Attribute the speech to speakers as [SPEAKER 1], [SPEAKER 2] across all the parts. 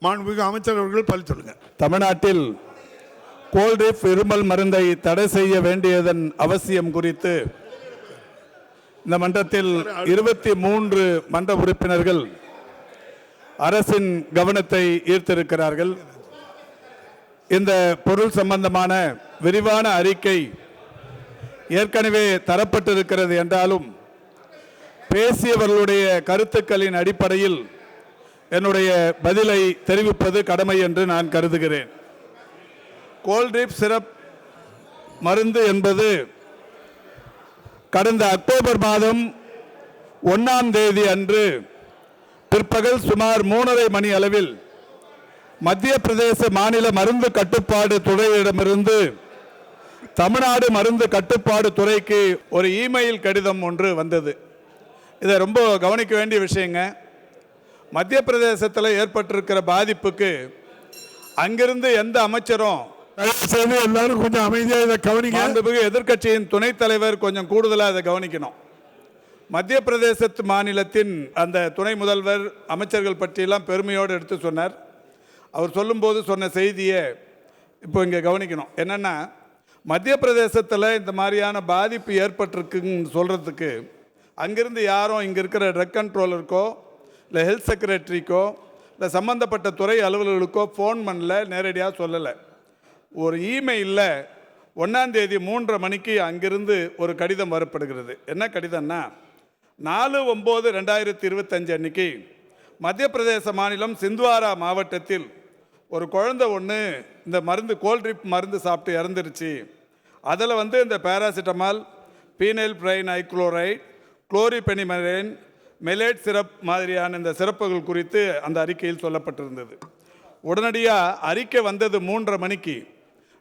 [SPEAKER 1] மாண்புமிகு அமைச்சர் அவர்கள் பதில் சொல்லுங்க.
[SPEAKER 2] தமிழ்நாட்டில் கோல்டிப் இருமல் மருந்தை தடை செய்ய வேண்டியதன் அவசியம் குறித்து இந்த மன்றத்தில் 23 மன்ற உறுப்பினர்கள் அரசின் கவனத்தை ஈர்த்திருக்கிறார்கள். இந்த பொருள் சம்பந்தமான விரிவான அறிக்கை ஏற்கனவே தரப்பட்டிருக்கிறது என்றாலும் பேசியவர்களுடைய கருத்துக்களின் அடிப்படையில் என்னுடைய பதிலை தெரிவிப்பது கடமை என்று நான் கருதுகிறேன். கோல்டிப் சிரப் மருந்து என்பது கடந்த அக்டோபர் மாதம் 1ஆம் தேதி அன்று பிற்பகல் சுமார் 3:30 மணி அளவில் மத்திய பிரதேச மாநில மருந்து கட்டுப்பாடு துறையிடமிருந்து தமிழ்நாடு மருந்து கட்டுப்பாடு துறைக்கு ஒரு இமெயில் கடிதம் ஒன்று வந்தது. இதை ரொம்ப கவனிக்க வேண்டிய விஷயங்க. மத்திய பிரதேசத்தில் ஏற்பட்டிருக்கிற பாதிப்புக்கு அங்கிருந்து எந்த அமைச்சரும்
[SPEAKER 1] எல்லாரும் கொஞ்சம் அமைதியாக இதை கவனிக்க.
[SPEAKER 2] எதிர்க்கட்சியின் துணைத் தலைவர் கொஞ்சம் கூடுதலாக இதை கவனிக்கணும். மத்திய பிரதேசத்து மாநிலத்தின் அந்த துணை முதல்வர் அமைச்சர்கள் பற்றியெல்லாம் பெருமையோடு எடுத்து சொன்னார். அவர் சொல்லும்போது சொன்ன செய்தியை இப்போ இங்கே கவனிக்கணும். என்னென்னா, மத்திய பிரதேசத்தில் இந்த மாதிரியான பாதிப்பு ஏற்பட்டிருக்குன்னு சொல்கிறதுக்கு அங்கிருந்து யாரும் இங்கே இருக்கிற ட்ரக் கண்ட்ரோலருக்கோ இல்லை ஹெல்த் செக்ரட்டரிக்கோ இல்லை சம்மந்தப்பட்ட துறை அலுவலர்களுக்கோ ஃபோன் பண்ணல, நேரடியாக சொல்லலை. ஒரு இமெயிலில் 1ஆம் தேதி 3:30 மணிக்கு அங்கிருந்து ஒரு கடிதம் வரப்படுகிறது. என்ன கடிதம்னா, 4/9/2025 அன்னைக்கு மத்திய பிரதேச மாநிலம் சிந்த்வாரா மாவட்டத்தில் ஒரு குழந்தை ஒன்று இந்த மருந்து கோல்ட்ரிப் மருந்து சாப்பிட்டு இறந்துருச்சு. அதில் இந்த பேராசிட்டமால், பீனைல் பிரைன் ஐக்ளோரைட், குளோரிபெனிமரேன், மெலேட் சிரப் மாதிரியான இந்த சிறப்புகள் குறித்து அந்த அறிக்கையில் சொல்லப்பட்டிருந்தது. உடனடியாக அறிக்கை வந்தது 3:30 மணிக்கு.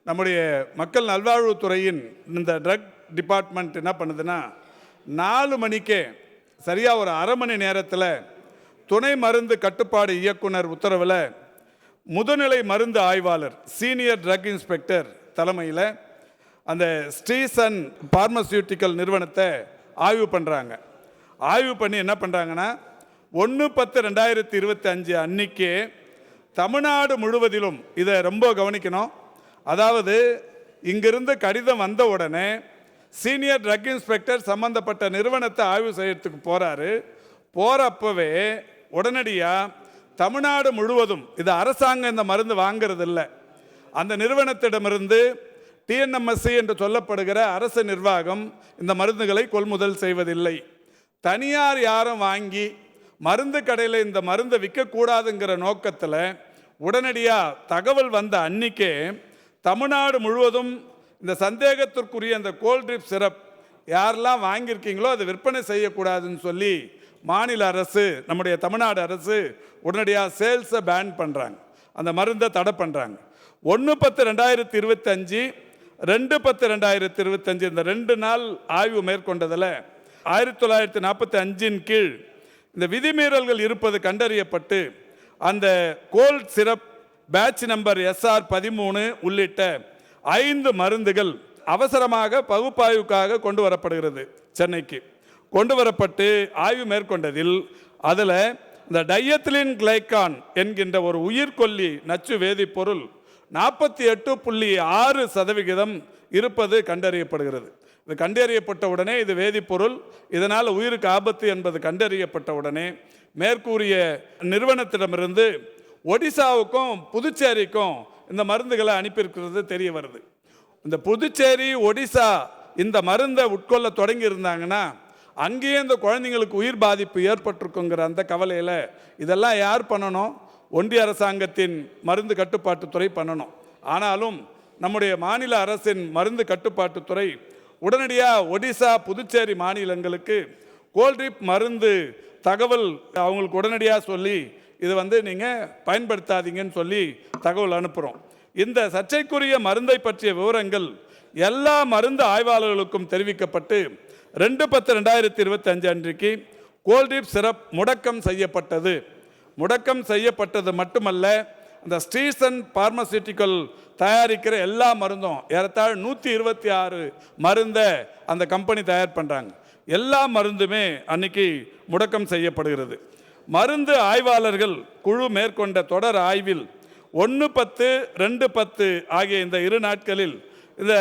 [SPEAKER 2] நம்முடைய மக்கள் நல்வாழ்வுத்துறையின் இந்த ட்ரக் டிபார்ட்மெண்ட் என்ன பண்ணுதுன்னா, 4 மணிக்கே சரியாக ஒரு அரை மணி நேரத்தில் துணை மருந்து கட்டுப்பாடு இயக்குனர் உத்தரவில் முதுநிலை மருந்து ஆய்வாளர் சீனியர் ட்ரக் இன்ஸ்பெக்டர் தலைமையில் அந்த ஸ்ரீசன் பார்மசியூட்டிக்கல் நிறுவனத்தை ஆய்வு பண்ணுறாங்க. ஆய்வு பண்ணி என்ன பண்ணுறாங்கன்னா, 1/10/2025 அன்னைக்கே தமிழ்நாடு முழுவதிலும், இதை ரொம்ப கவனிக்கணும், அதாவது இங்கிருந்து கடிதம் வந்த உடனே சீனியர் ட்ரக் இன்ஸ்பெக்டர் சம்பந்தப்பட்ட நிறுவனத்தை ஆய்வு செய்யறதுக்கு போகிறாரு. போகிறப்பவே உடனடியாக தமிழ்நாடு முழுவதும், இது அரசாங்கம் இந்த மருந்து வாங்கிறது இல்லை, அந்த நிறுவனத்திடமிருந்து டிஎன்எம்எஸ்சி என்று சொல்லப்படுகிற அரசு நிர்வாகம் இந்த மருந்துகளை கொள்முதல் செய்வதில்லை. தனியார் யாரும் வாங்கி மருந்து கடையில் இந்த மருந்தை விற்கக்கூடாதுங்கிற நோக்கத்தில் உடனடியாக தகவல் வந்த அன்னிக்கே தமிழ்நாடு முழுவதும் இந்த சந்தேகத்திற்குரிய அந்த கோல்ட்ரிப் சிரப் யாரெல்லாம் வாங்கியிருக்கீங்களோ அதை விற்பனை செய்யக்கூடாதுன்னு சொல்லி மாநில அரசு, நம்முடைய தமிழ்நாடு அரசு உடனடியாக சேல்ஸை பேன் பண்ணுறாங்க, அந்த மருந்தை தடை பண்ணுறாங்க. 1/10/2025, 2/10/2025 இந்த 2 நாள் ஆய்வு மேற்கொண்டதில் 1945 கீழ் இந்த விதிமீறல்கள் இருப்பது கண்டறியப்பட்டு அந்த gold syrup batch number SR13 உள்ளிட்ட 5 மருந்துகள் அவசரமாக பகுப்பாய்வுக்காக கொண்டு வரப்படுகிறது. சென்னைக்கு கொண்டு வரப்பட்டு ஆய்வு மேற்கொண்டதில் அதில் இந்த டையத்திலின் கிளைகான் என்கின்ற ஒரு உயிர்கொல்லி நச்சு வேதிப்பொருள் 48.6% இருப்பது கண்டறியப்படுகிறது. இது கண்டறியப்பட்ட உடனே இது வேதிப்பொருள், இதனால் உயிருக்கு ஆபத்து என்பது கண்டறியப்பட்ட உடனே மேற்கூறிய நிறுவனத்திடமிருந்து ஒடிசாவுக்கும் புதுச்சேரிக்கும் இந்த மருந்துகளை அனுப்பியிருக்கிறது தெரிய வருது. இந்த புதுச்சேரி, ஒடிசா இந்த மருந்தை உட்கொள்ள தொடங்கி இருந்தாங்கன்னா அங்கேயே இந்த குழந்தைங்களுக்கு உயிர் பாதிப்பு ஏற்பட்டிருக்குங்கிற அந்த கவலையில் இதெல்லாம் யார் பண்ணணும்? ஒன்றிய அரசாங்கத்தின் மருந்து கட்டுப்பாட்டுத்துறை பண்ணணும். ஆனாலும் நம்முடைய மாநில அரசின் மருந்து கட்டுப்பாட்டுத்துறை உடனடியாக ஒடிசா, புதுச்சேரி மாநிலங்களுக்கு கோல்ட்ரிப் மருந்து தகவல் அவங்களுக்கு உடனடியாக சொல்லி இது நீங்கள் பயன்படுத்தாதீங்கன்னு சொல்லி தகவல் அனுப்புகிறோம். இந்த சர்ச்சைக்குரிய மருந்தை பற்றிய விவரங்கள் எல்லா மருந்து ஆய்வாளர்களுக்கும் தெரிவிக்கப்பட்டு 2/10/2025 அன்றைக்கு கோல்ட்ரிப் சிரப் முடக்கம் செய்யப்பட்டது. முடக்கம் செய்யப்பட்டது மட்டுமல்ல, அந்த ஸ்ரீசன் பார்மசியூட்டிக்கல் தயாரிக்கிற எல்லா மருந்தும் ஏறத்தாழ 126 மருந்தை அந்த கம்பெனி தயார் பண்ணுறாங்க. எல்லா மருந்துமே அன்னைக்கு முடக்கம் செய்யப்படுகிறது. மருந்து ஆய்வாளர்கள் குழு மேற்கொண்ட தொடர் ஆய்வில் 1/10, 2/10 ஆகிய இந்த 2 நாட்களில் இந்த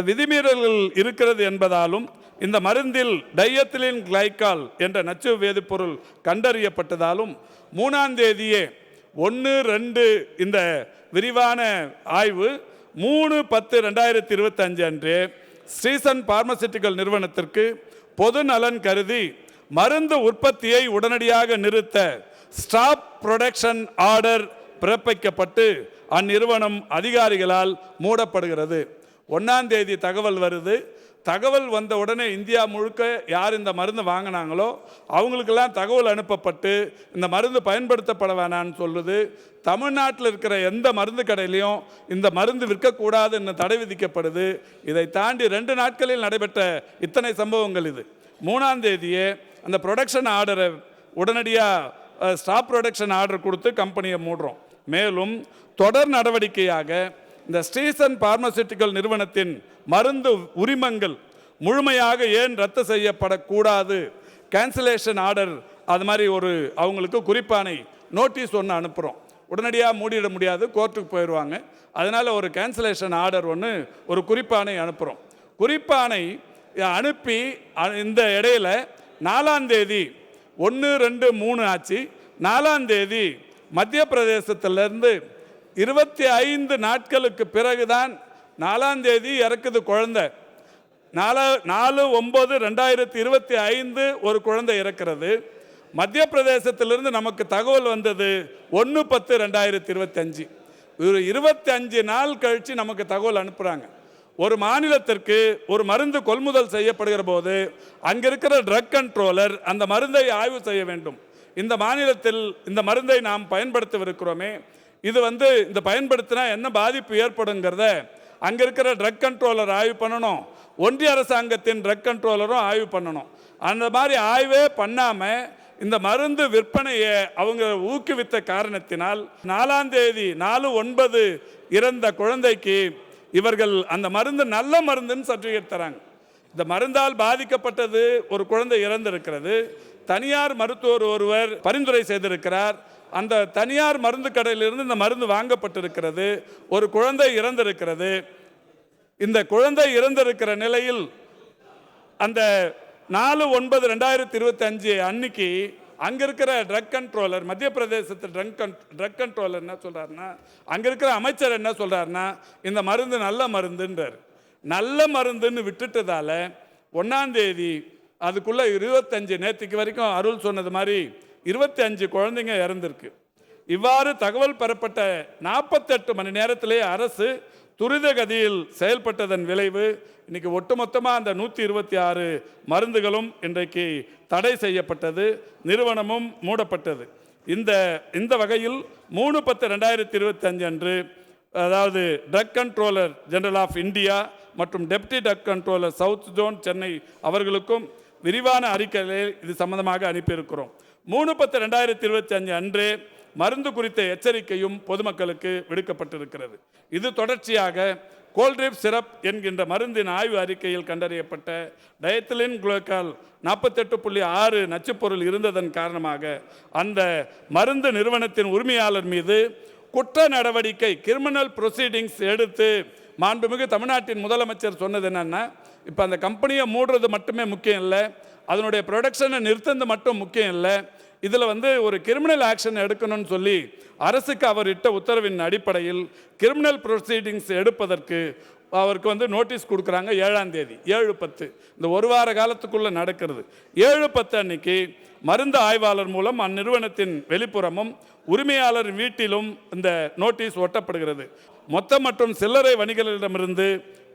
[SPEAKER 2] விதிமீறல்கள் இருக்கிறது என்பதாலும் இந்த மருந்தில் டைஎத்திலின் கிளைகால் என்ற நச்சு வேதிப்பொருள் கண்டறியப்பட்டதாலும் 3ஆம் தேதியே 1-2 இந்த விரிவான ஆய்வு 3/10/2025 அன்று ஸ்ரீசன் பார்மசூட்டிக்கல் நிறுவனத்திற்கு பொது நலன் கருதி மருந்து உற்பத்தியை உடனடியாக நிறுத்த ஸ்டாப் புரொடக்ஷன் ஆர்டர் பிறப்பிக்கப்பட்டு அந்நிறுவனம் அதிகாரிகளால் மூடப்படுகிறது. 1ஆம் தேதி தகவல் வருது. தகவல் வந்த உடனே இந்தியா முழுக்க யார் இந்த மருந்து வாங்கினாங்களோ அவங்களுக்கெல்லாம் தகவல் அனுப்பப்பட்டு இந்த மருந்து பயன்படுத்தப்பட வேணான்னு சொல்லுது. தமிழ்நாட்டில் இருக்கிற எந்த மருந்து கடையிலையும் இந்த மருந்து விற்கக்கூடாதுன்னு தடை விதிக்கப்படுது. இதை தாண்டி 2 நாட்களில் நடைபெற்ற இத்தனை சம்பவங்கள். இது 3ஆம் தேதியே அந்த ப்ரொடக்ஷன் ஆர்டரை உடனடியாக ஸ்டாப் ப்ரொடக்ஷன் ஆர்டர் கொடுத்து கம்பெனியை மூடுறோம். மேலும் தொடர் நடவடிக்கையாக இந்த ஸ்ரீசன் பார்மசூட்டிக்கல் நிறுவனத்தின் மருந்து உரிமங்கள் முழுமையாக ஏன் ரத்து செய்யப்படக்கூடாது, கேன்சலேஷன் ஆர்டர், அது மாதிரி ஒரு அவங்களுக்கு குறிப்பானை நோட்டீஸ் ஒன்று அனுப்புகிறோம். உடனடியாக மூடிட முடியாது, கோர்ட்டுக்கு போயிடுவாங்க. அதனால் ஒரு கேன்சலேஷன் ஆர்டர் ஒன்று, ஒரு குறிப்பானை அனுப்புகிறோம். குறிப்பானை அனுப்பி இந்த இடையில 4ஆம் தேதி 1, 2, 3 ஆச்சு. 4ஆம் தேதி மத்திய பிரதேசத்திலிருந்து 25 நாட்களுக்கு பிறகுதான் 4ஆம் தேதி இறக்குது குழந்தை. 4/9/2025 ஒரு குழந்தை இறக்கிறது. மத்திய பிரதேசத்திலிருந்து நமக்கு தகவல் வந்தது 1/10/2025. ஒரு 25 நாள் கழித்து நமக்கு தகவல் அனுப்புகிறாங்க. ஒரு மாநிலத்திற்கு ஒரு மருந்து கொள்முதல் செய்யப்படுகிற போது அங்கே இருக்கிற ட்ரக் கண்ட்ரோலர் அந்த மருந்தை ஆய்வு செய்ய வேண்டும். இந்த மாநிலத்தில் இந்த மருந்தை நாம் பயன்படுத்தவிருக்கிறோமே, இது இந்த பயன்படுத்தினா என்ன பாதிப்பு ஏற்படுங்கிறத அங்கே இருக்கிற ட்ரக் கண்ட்ரோலர் ஆய்வு பண்ணணும். ஒன்றிய அரசாங்கத்தின் ட்ரக் கண்ட்ரோலரும் ஆய்வு பண்ணணும். அந்த மாதிரி ஆய்வே பண்ணாமல் இந்த மருந்து விற்பனையை அவங்க ஊக்குவித்த காரணத்தினால் 4ஆம் தேதி 4/9 இறந்த குழந்தைக்கு இவர்கள் அந்த மருந்து நல்ல மருந்துன்னு சர்டிஃபிகேட் தராங்க. இந்த மருந்தால் பாதிக்கப்பட்டது ஒரு குழந்தை இறந்திருக்கிறது. தனியார் மருத்துவர் ஒருவர் பரிந்துரை செய்திருக்கிறார். அந்த தனியார் மருந்து கடையிலிருந்து இந்த மருந்து வாங்கப்பட்டிருக்கிறது. ஒரு குழந்தை இறந்திருக்கிறது. இந்த குழந்தை இறந்திருக்கிற நிலையில் அந்த 4/9/2025 அன்னைக்கு அங்கே இருக்கிற ட்ரக் கண்ட்ரோலர், மத்திய பிரதேசத்தில் ட்ரக் கண்ட்ரோலர் என்ன சொல்கிறாருன்னா, அங்கே இருக்கிற அமைச்சர் என்ன சொல்கிறாருன்னா, இந்த மருந்து நல்ல மருந்துன்றார். நல்ல மருந்துன்னு விட்டுட்டதால 1ஆம் தேதி அதுக்குள்ளே 25, நேற்றுக்கு வரைக்கும் அருள் சொன்னது மாதிரி 25 குழந்தைங்க இறந்திருக்கு. இவ்வாறு தகவல் பெறப்பட்ட 48 மணி நேரத்திலே அரசு துரித கதியில் செயல்பட்டதன் விளைவு இன்னைக்கு ஒட்டுமொத்தமாக அந்த 126 மருந்துகளும் இன்றைக்கு தடை செய்யப்பட்டது. நிறுவனமும் மூடப்பட்டது. இந்த வகையில் 3/10/2025 அன்று, அதாவது drug controller general of India மற்றும் deputy drug controller south zone Chennai அவர்களுக்கும் விரிவான அறிக்கைகளை இது சம்பந்தமாக அனுப்பியிருக்கிறோம். 3/10/2025 அன்றே மருந்து குறித்த எச்சரிக்கையும் பொதுமக்களுக்கு விடுக்கப்பட்டிருக்கிறது. இது தொடர்ச்சியாக கோல்ட்ரிப் சிரப் என்கின்ற மருந்தின் ஆய்வு அறிக்கையில் கண்டறியப்பட்ட டயத்திலின் குளோக்கால் 48.6 நச்சுப்பொருள் இருந்ததன் காரணமாக அந்த மருந்து நிறுவனத்தின் உரிமையாளர் மீது குற்ற நடவடிக்கை, கிரிமினல் ப்ரொசீடிங்ஸ் எடுத்து மாண்புமிகு தமிழ்நாட்டின் முதலமைச்சர் சொன்னது என்னன்னா, இப்போ அந்த கம்பெனியை மூடுறது மட்டுமே முக்கியம் இல்லை, அதனுடைய ப்ரொடக்ஷனை நிறுத்தது மட்டும் முக்கியம் இல்லை, இதில் ஒரு கிரிமினல் ஆக்ஷன் எடுக்கணும்னு சொல்லி அரசுக்கு அவர் இட்ட உத்தரவின் அடிப்படையில் கிரிமினல் ப்ரொசீடிங்ஸ் எடுப்பதற்கு அவருக்கு நோட்டீஸ் கொடுக்குறாங்க. 7ஆம் தேதி 7/10 இந்த ஒரு வார காலத்துக்குள்ளே நடக்கிறது. 7/10 அன்னைக்கு மருந்து ஆய்வாளர் மூலம் அந்நிறுவனத்தின் வெளிப்புறமும் உரிமையாளர் வீட்டிலும் இந்த நோட்டீஸ் ஒட்டப்படுகிறது. மொத்த மற்றும் சில்லறை வணிகர்களிடமிருந்து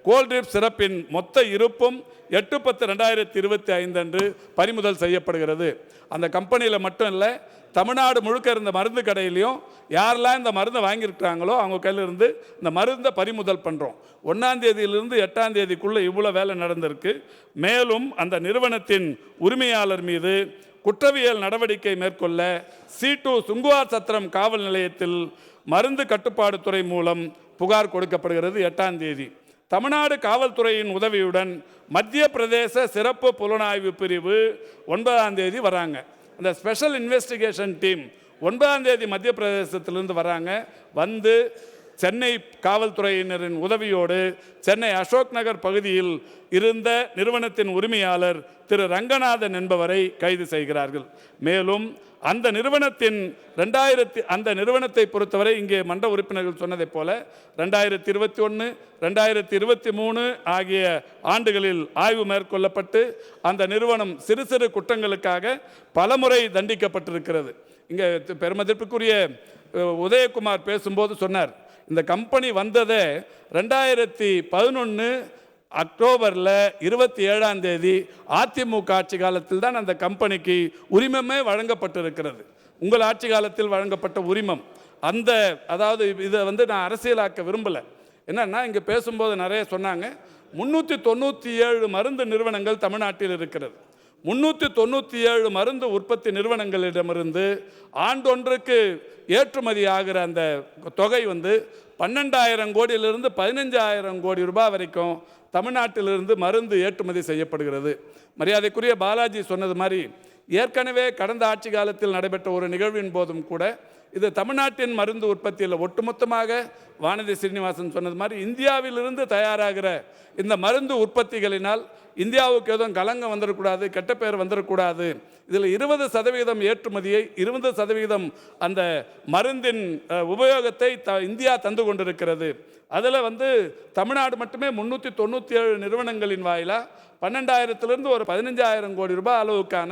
[SPEAKER 2] கோல்ட்ரிப் சிறப்பின் மொத்த இருப்பும் 8/10/2025 அன்று பறிமுதல் செய்யப்படுகிறது. அந்த கம்பெனியில் மட்டும் இல்லை, தமிழ்நாடு முழுக்க இருந்த மருந்து கடையிலையும் யாரெல்லாம் இந்த மருந்தை வாங்கியிருக்கிறாங்களோ அவங்க கையிலிருந்து இந்த மருந்தை பறிமுதல் பண்ணுறோம். 1ஆம் தேதியிலிருந்து 8ஆம் தேதிக்குள்ளே இவ்வளோ வேலை நடந்திருக்கு. மேலும் அந்த நிறுவனத்தின் உரிமையாளர் மீது குற்றவியல் நடவடிக்கை மேற்கொள்ள C2 சுங்குவார் சத்திரம் காவல் நிலையத்தில் மருந்து கட்டுப்பாடு துறை மூலம் புகார் கொடுக்கப்படுகிறது. 8ஆம் தேதி தமிழ்நாடு காவல்துறையின் உதவியுடன் மத்திய பிரதேச சிறப்பு புலனாய்வு பிரிவு 9ஆம் தேதி வராங்க. அந்த ஸ்பெஷல் இன்வெஸ்டிகேஷன் டீம் 9ஆம் தேதி மத்திய பிரதேசத்திலிருந்து வராங்க. வந்து சென்னை காவல்துறையினரின் உதவியோடு சென்னை அசோக் நகர் பகுதியில் இருந்த நிறுவனத்தின் உரிமையாளர் திரு ரங்கநாதன் என்பவரை கைது செய்கிறார்கள். மேலும் அந்த நிறுவனத்தை பொறுத்தவரை இங்கே மன்ற உறுப்பினர்கள் சொன்னதைப் போல 2021, 2023 ஆகிய ஆண்டுகளில் ஆய்வு மேற்கொள்ளப்பட்டு அந்த நிறுவனம் சிறு சிறு குற்றங்களுக்காக பலமுறை தண்டிக்கப்பட்டிருக்கிறது. இங்கே பெருமதிப்பிற்குரிய உதயகுமார் பேசும்போது சொன்னார், இந்த கம்பெனி வந்ததே 2011 அக்டோபரில் 27ஆம் தேதி அதிமுக ஆட்சி காலத்தில் தான் அந்த கம்பெனிக்கு உரிமமே வழங்கப்பட்டிருக்கிறது. உங்கள் ஆட்சி காலத்தில் வழங்கப்பட்ட உரிமம் அதாவது இதை நான் அரசியலாக்க விரும்பலை. என்னன்னா இங்கே பேசும்போது நிறைய சொன்னாங்க, 397 மருந்து நிறுவனங்கள் தமிழ்நாட்டில் இருக்கிறது. 397 மருந்து உற்பத்தி நிறுவனங்களிடமிருந்து ஆண்டொன்றுக்கு ஏற்றுமதி ஆகிற அந்த தொகை 12,000 கோடியிலிருந்து 15,000 கோடி ரூபாய் வரைக்கும் தமிழ்நாட்டிலிருந்து மருந்து ஏற்றுமதி செய்யப்படுகிறது. மரியாதைக்குரிய பாலாஜி சொன்னது மாதிரி ஏற்கனவே கடந்த ஆட்சி காலத்தில் நடைபெற்ற ஒரு நிகழ்வின் போதும் கூட இது தமிழ்நாட்டின் மருந்து உற்பத்தியில் ஒட்டுமொத்தமாக வானதி சீனிவாசன் சொன்னது மாதிரி இந்தியாவிலிருந்து தயாராகிற இந்த மருந்து உற்பத்திகளினால் இந்தியாவுக்கு எதுவும் கலங்கம் வந்துடக்கூடாது, கெட்ட பேர் வந்துடக்கூடாது. இதில் 20% ஏற்றுமதியை 20% அந்த மருந்தின் உபயோகத்தை இந்தியா தந்து கொண்டிருக்கிறது. அதில் தமிழ்நாடு மட்டுமே 397 நிறுவனங்களின் வாயிலாக 12,000 ஒரு 15,000 கோடி ரூபாய் அளவுக்கான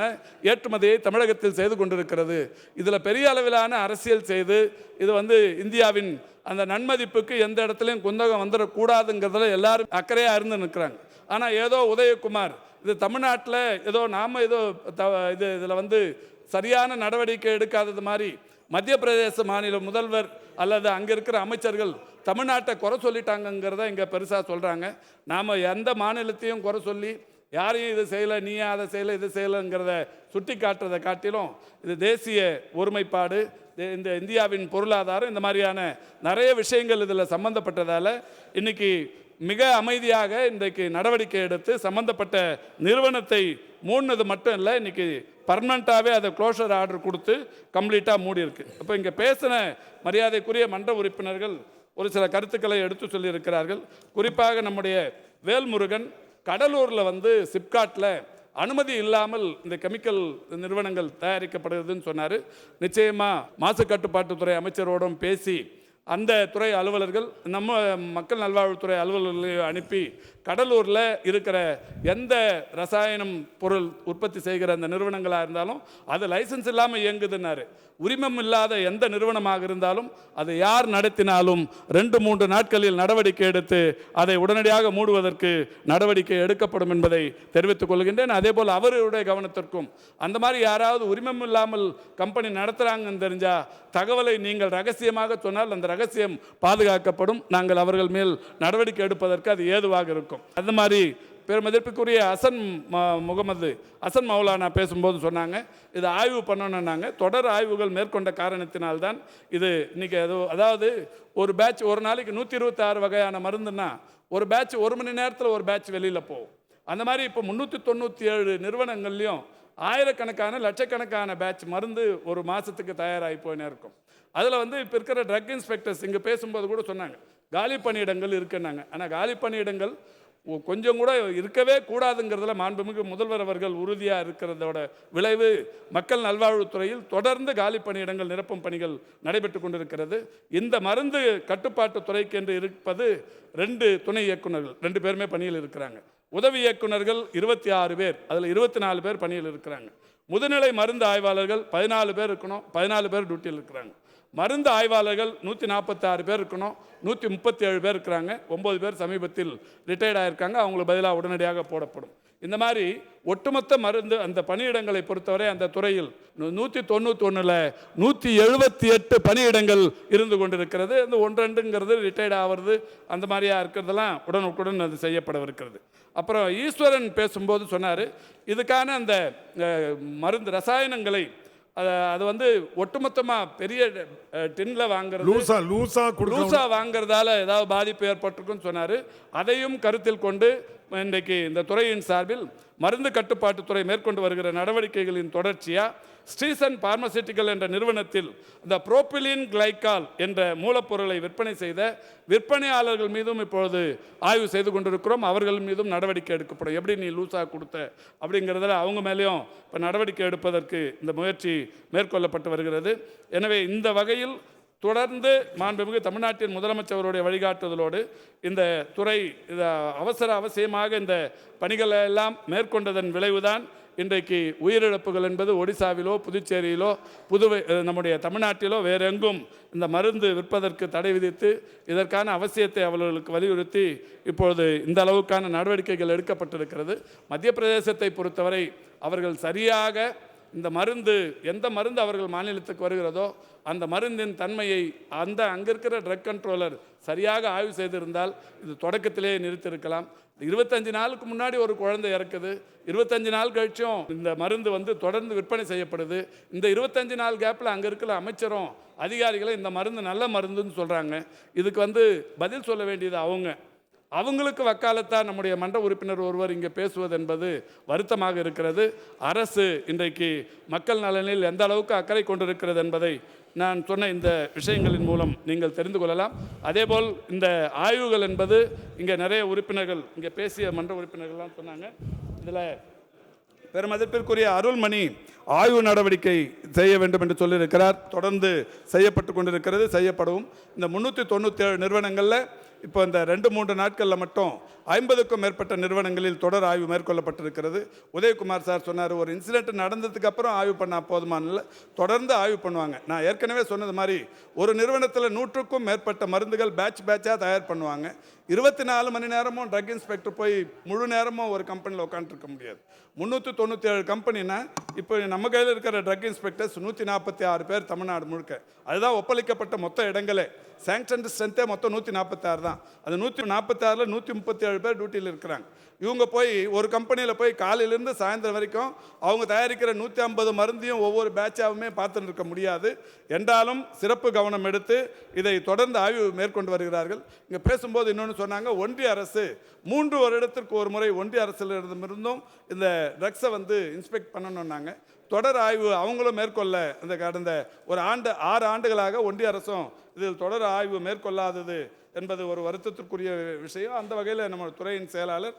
[SPEAKER 2] ஏற்றுமதியை தமிழகத்தில் செய்து கொண்டிருக்கிறது. இதில் பெரிய அளவிலான அரசியல் செய்து இது இந்தியாவின் அந்த நன்மதிப்புக்கு எந்த இடத்துலையும் குந்தகம் வந்துடக்கூடாதுங்கிறதுல எல்லாரும் அக்கறையாக இருந்து நிற்கிறாங்க. ஆனால் ஏதோ உதயகுமார் இது தமிழ்நாட்டில் இதில் சரியான நடவடிக்கை எடுக்காதது மாதிரி மத்திய பிரதேச மாநில முதல்வர் அல்லது அங்கே இருக்கிற அமைச்சர்கள் தமிழ்நாட்டை குறை சொல்லிட்டாங்கிறத இங்கே பெருசாக சொல்கிறாங்க. நாம் எந்த மாநிலத்தையும் குறை சொல்லி யாரையும் இது செய்யலை, நீ அதை செய்யலை, இது செய்யலைங்கிறத சுட்டி காட்டுறதை காட்டிலும் இது தேசிய ஒருமைப்பாடு, இந்த இந்தியாவின் பொருளாதாரம், இந்த மாதிரியான நிறைய விஷயங்கள் இதில் சம்பந்தப்பட்டதால் இன்றைக்கி மிக அமைதியாக இன்றைக்கு நடவடிக்கை எடுத்து சம்பந்தப்பட்ட நிறுவனத்தை மூடினது மட்டும் இல்லை, இன்றைக்கி பர்மனண்ட்டாகவே அதை க்ளோஷர் ஆர்டர் கொடுத்து கம்ப்ளீட்டாக மூடி இருக்கு. இப்போ இங்கே பேசின மரியாதைக்குரிய மன்ற உறுப்பினர்கள் ஒரு சில கருத்துக்களை எடுத்து சொல்லியிருக்கிறார்கள். குறிப்பாக நம்முடைய வேல்முருகன் கடலூரில் சிப்காட்டில் அனுமதி இல்லாமல் இந்த கெமிக்கல் நிறுவனங்கள் தயாரிக்கப்படுகிறதுன்னு சொன்னார். நிச்சயமாக மாசு கட்டுப்பாட்டுத்துறை அமைச்சரோடும் பேசி அந்த துறை அலுவலர்கள் நம்ம மக்கள் நல்வாழ்வுத்துறை அலுவலர்களையும் அனுப்பி கடலூரில் இருக்கிற எந்த ரசாயனம் பொருள் உற்பத்தி செய்கிற அந்த நிறுவனங்களாக இருந்தாலும் அது லைசன்ஸ் இல்லாமல் இயங்குதுன்னாரு. உரிமம் இல்லாத எந்த நிறுவனமாக இருந்தாலும் அதை யார் நடத்தினாலும் 2-3 நாட்களில் நடவடிக்கை எடுத்து அதை உடனடியாக மூடுவதற்கு நடவடிக்கை எடுக்கப்படும் என்பதை தெரிவித்துக் கொள்கின்றேன். அதே போல் அவருடைய கவனத்திற்கும் அந்த மாதிரி யாராவது உரிமம் இல்லாமல் கம்பெனி நடத்துகிறாங்கன்னு தெரிஞ்சால் தகவலை நீங்கள் ரகசியமாக சொன்னால் அந்த ரகசியம் பாதுகாக்கப்படும். நாங்கள் அவர்கள் மேல் நடவடிக்கை எடுப்பதற்கு அது ஏதுவாக இருக்கும். அந்த மாதிரி பெருமதிப்பிற்குரிய ஹசன் மௌலானா பேசும்போது சொன்னாங்க, இது ஆய்வு பண்ணணுன்னாங்க. தொடர் ஆய்வுகள் மேற்கொண்ட காரணத்தினால்தான் இது இன்னைக்கு அதாவது ஒரு பேட்ச் ஒரு நாளைக்கு 126 வகையான மருந்துன்னா ஒரு பேட்ச் 1 மணி நேரத்தில் ஒரு பேட்ச் வெளியில் போகும். அந்த மாதிரி இப்போ 397 நிறுவனங்கள்லையும் ஆயிரக்கணக்கான லட்சக்கணக்கான பேட்ச் மருந்து ஒரு மாதத்துக்கு தயாராகி போயினே இருக்கும். அதில் இப்போ இருக்கிற ட்ரக் இன்ஸ்பெக்டர்ஸ் இங்கே பேசும்போது கூட சொன்னாங்க காலி பணியிடங்கள் இருக்குன்னாங்க. ஆனால் காலி பணியிடங்கள் கொஞ்சம் கூட இருக்கவே கூடாதுங்கிறதுல மாண்புமிகு முதல்வர் அவர்கள் உறுதியாக இருக்கிறதோட விளைவு மக்கள் நல்வாழ்வுத்துறையில் தொடர்ந்து காலி பணியிடங்கள் நிரப்பும் பணிகள் நடைபெற்று கொண்டிருக்கிறது. இந்த மருந்து கட்டுப்பாட்டு துறைக்கு என்று இருப்பது 2 துணை இயக்குநர்கள், 2 பேருமே பணியில் இருக்கிறாங்க. உதவி இயக்குநர்கள் 26 பேர், அதில் 24 பேர் பணியில் இருக்கிறாங்க. முதுநிலை மருந்து ஆய்வாளர்கள் 14 பேர் இருக்கணும், 14 பேர் டியூட்டியில் இருக்கிறாங்க. மருந்து ஆய்வாளர்கள் 146 பேர் இருக்கணும், 137 பேர் இருக்கிறாங்க. 9 பேர் சமீபத்தில் ரிட்டையர்ட் ஆகியிருக்காங்க, அவங்களுக்கு பதிலாக உடனடியாக போடப்படும். இந்த மாதிரி ஒட்டுமொத்த மருந்து அந்த பணியிடங்களை பொறுத்தவரை அந்த துறையில் 191 178 பணியிடங்கள் இருந்து கொண்டிருக்கிறது. அந்த 1-2ங்கிறது ரிட்டையர்ட் ஆகிறது, அந்த மாதிரியாக இருக்கிறதெல்லாம் உடனுக்குடன் அது செய்யப்படவிருக்கிறது. அப்புறம் ஈஸ்வரன் பேசும்போது சொன்னார், இதுக்கான அந்த மருந்து ரசாயனங்களை அது ஒட்டுமொத்தமாக பெரிய டின்னில் வாங்குறது லூசா வாங்குறதால ஏதாவது பாதிப்பு ஏற்பட்டிருக்குன்னு சொன்னார். அதையும் கருத்தில் கொண்டு இன்றைக்கு இந்த துறையின் சார்பில் மருந்து கட்டுப்பாட்டுத்துறை மேற்கொண்டு வருகிற நடவடிக்கைகளின் தொடர்ச்சியாக ஸ்ரீசன் பார்மசிட்டிக்கல் என்ற நிறுவனத்தில் இந்த புரோபிலின் கிளைக்கால் என்ற மூலப்பொருளை விற்பனை செய்த விற்பனையாளர்கள் மீதும் இப்பொழுது ஆய்வு செய்து கொண்டிருக்கிறோம். அவர்கள் மீதும் நடவடிக்கை எடுக்கப்படும். எப்படி நீ லூஸாக கொடுத்த அப்படிங்கிறதுல அவங்க மேலேயும் இப்போ நடவடிக்கை எடுப்பதற்கு இந்த முயற்சி மேற்கொள்ளப்பட்டு வருகிறது. எனவே இந்த வகையில் தொடர்ந்து மாண்புமிகு தமிழ்நாட்டின் முதலமைச்சருடைய வழிகாட்டுதலோடு இந்த துறை அவசியமாக இந்த பணிகளை எல்லாம் மேற்கொண்டதன் விளைவுதான் இன்றைக்கு உயிரிழப்புகள் என்பது ஒடிசாவிலோ புதுச்சேரியிலோ நம்முடைய தமிழ்நாட்டிலோ வேற எங்கும் இந்த மருந்து விற்பதற்கு தடை விதித்து இதற்கான அவசியத்தை அவர்களுக்கு வலியுறுத்தி இப்பொழுது இந்த அளவுக்கான நடவடிக்கைகள் எடுக்கப்பட்டிருக்கிறது. மத்திய பிரதேசத்தை பொறுத்தவரை அவர்கள் சரியாக இந்த மருந்து எந்த மருந்து அவர்கள் மாநிலத்துக்கு வருகிறதோ அந்த மருந்தின் தன்மையை அங்கே இருக்கிற ட்ரக் கண்ட்ரோலர் சரியாக ஆய்வு செய்திருந்தால் இது தொடக்கத்திலே நிறுத்தியிருக்கலாம். 25 நாளுக்கு முன்னாடி ஒரு குழந்தை இறக்குது, 25 நாள் கழிச்சும் இந்த மருந்து தொடர்ந்து விற்பனை செய்யப்படுது. இந்த 25 நாள் கேப்பில் அங்கே இருக்கிற அமைச்சரும் அதிகாரிகளும் இந்த மருந்து நல்ல மருந்துன்னு சொல்கிறாங்க. இதுக்கு பதில் சொல்ல வேண்டியது அவங்களுக்கு வக்காலத்தான் நம்முடைய மன்ற உறுப்பினர் ஒருவர் இங்கே பேசுவது என்பது வருத்தமாக இருக்கிறது. அரசு இன்றைக்கு மக்கள் நலனில் எந்த அளவுக்கு அக்கறை கொண்டிருக்கிறது என்பதை நான் சொன்ன இந்த விஷயங்களின் மூலம் நீங்கள் தெரிந்து கொள்ளலாம். அதேபோல் இந்த ஆய்வுகள் என்பது இங்கே நிறைய உறுப்பினர்கள் இங்கே பேசிய மன்ற உறுப்பினர்கள்லாம் சொன்னாங்க. இதில் பெருமதிப்பிற்குரிய அருள்மணி ஆய்வு நடவடிக்கை செய்ய வேண்டும் என்று சொல்லியிருக்கிறார். தொடர்ந்து செய்யப்பட்டு கொண்டிருக்கிறது, செய்யப்படவும். இந்த 397 நிறுவனங்களில் இப்போ இந்த 2-3 நாட்களில் மட்டும் 50க்கும் மேற்பட்ட நிறுவனங்களில் தொடர் ஆய்வு மேற்கொள்ளப்பட்டிருக்கிறது. உதயகுமார் சார் சொன்னார், ஒரு இன்சிடென்ட் நடந்ததுக்கு அப்புறம் ஆய்வு பண்ணால் போதுமான தொடர்ந்து ஆய்வு பண்ணுவாங்க. நான் ஏற்கனவே சொன்னது மாதிரி ஒரு நிறுவனத்தில் 100க்கும் மேற்பட்ட மருந்துகள் பேட்சாக தயார் பண்ணுவாங்க. 24 மணி நேரமும் ட்ரக் இன்ஸ்பெக்டர் போய் முழு நேரமும் ஒரு கம்பெனியில் உட்காந்துருக்க முடியாது. 397 கம்பெனினா இப்போ நம்ம கையில் இருக்கிற ட்ரக் இன்ஸ்பெக்டர்ஸ் 146 பேர் தமிழ்நாடு முழுக்க. அதுதான் ஒப்பளிக்கப்பட்ட மொத்த இடங்களே. சாங்ஷன் ஸ்ட்ரென்த்தே மொத்தம் 146 தான். அது 146ல் 137 பேர் டியூட்டியில் இருக்கிறாங்க. இவங்க போய் ஒரு கம்பெனியில் போய் காலையிலேருந்து சாயந்தரம் வரைக்கும் அவங்க தயாரிக்கிற 150 மருந்தையும் ஒவ்வொரு பேட்சாகவுமே பார்த்துட்டு இருக்க முடியாது. என்றாலும் சிறப்பு கவனம் எடுத்து இதை தொடர்ந்து ஆய்வு மேற்கொண்டு வருகிறார்கள். இங்கே பேசும்போது இன்னொன்று சொன்னாங்க, ஒன்றிய அரசு 3 வருடத்திற்கு ஒரு முறை ஒன்றிய அரசிலிருந்தும் இந்த ட்ரக்ஸை இன்ஸ்பெக்ட் பண்ணணுன்னாங்க. தொடர் ஆய்வு அவங்களும் மேற்கொள்ள இந்த கடந்த ஒரு 6 ஆண்டுகளாக ஒன்றிய அரசும் இதில் தொடர் ஆய்வு மேற்கொள்ளாதது என்பது ஒரு வருத்தத்திற்குரிய விஷயம். அந்த வகையில் நம்ம துறையின் செயலாளர்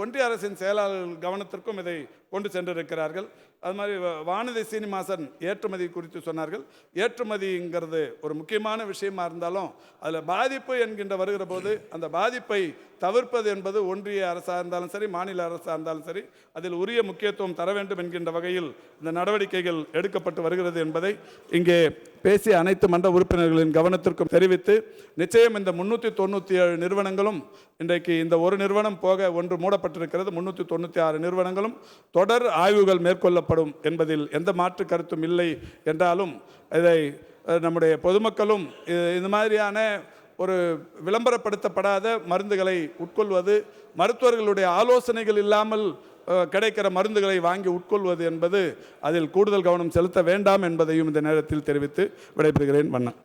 [SPEAKER 2] ஒன்றிய அரசின் செயலாளர் கவனத்திற்கும் இதை கொண்டு சென்றிருக்கிறார்கள். அது மாதிரி வானதி சீனிவாசன் ஏற்றுமதி குறித்து சொன்னார்கள். ஏற்றுமதிங்கிறது ஒரு முக்கியமான விஷயமா இருந்தாலும் அதில் பாதிப்பு என்கின்ற வருகிற போது அந்த பாதிப்பை தவிர்ப்பது என்பது ஒன்றிய அரசாக இருந்தாலும் சரி, மாநில அரசாக இருந்தாலும் சரி, அதில் உரிய முக்கியத்துவம் தர வேண்டும் என்கின்ற வகையில் இந்த நடவடிக்கைகள் எடுக்கப்பட்டு வருகிறது என்பதை இங்கே பேசிய அனைத்து மன்ற உறுப்பினர்களின் கவனத்திற்கும் தெரிவித்து, நிச்சயம் இந்த 397 நிறுவனங்களும் இன்றைக்கு இந்த ஒரு நிறுவனம் போக ஒன்று மூடப்பட்டிருக்கிறது. 396 நிறுவனங்களும் தொடர் ஆய்வுகள் மேற்கொள்ளப்படும் என்பதில் எந்த மாற்று கருத்தும் இல்லை. என்றாலும் இதை நம்முடைய பொதுமக்களும் இந்த மாதிரியான ஒரு விளம்பரப்படுத்தப்படாத மருந்துகளை உட்கொள்வது, மருத்துவர்களுடைய ஆலோசனைகள் இல்லாமல் கிடைக்கிற மருந்துகளை வாங்கி உட்கொள்வது என்பது அதில் கூடுதல் கவனம் செலுத்த வேண்டாம் என்பதையும் இந்த நேரத்தில் தெரிவித்து விடைபெறுகிறேன். வண்ணன்.